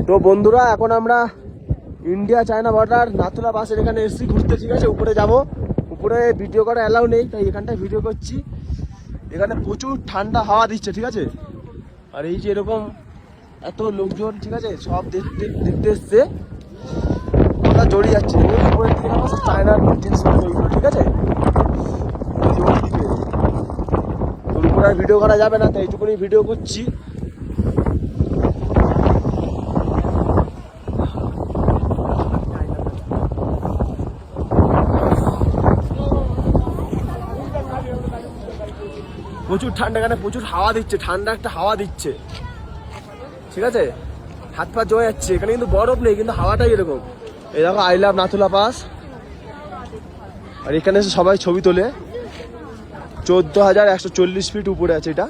তো বন্ধুরা এখন আমরা ইন্ডিয়া চায়না বর্ডার নাথুলা পাসের এখানে এসছি ঘুরতে, ঠিক আছে। উপরে যাব, উপরে ভিডিও করা অ্যালাউ নেই, তাই এখানটায় ভিডিও করছি। এখানে প্রচুর ঠান্ডা হাওয়া দিচ্ছে, ঠিক আছে। আর এই যে এরকম এত লোকজন, ঠিক আছে, সব দেখতে এসছে, আমরা জড়িয়ে যাচ্ছি। উপরে চায়নার জিনিসপত্র ওইগুলো, ঠিক আছে। তোর উপরে আর ভিডিও করা যাবে না, তাই এইটুকুনি ভিডিও করছি। প্রচুর ঠান্ডা, এখানে প্রচুর হাওয়া দিচ্ছে, ঠান্ডা একটা হাওয়া দিচ্ছে, ঠিক আছে। হাত পা জমে যাচ্ছে। এখানে কিন্তু বরফ নেই, কিন্তু হাওয়াটাই এরকম। এই দেখো আই লাভ নাথুলা পাস। আর এখানে এসে সবাই ছবি তোলে। 14,140 ফিট উপরে আছে এটা।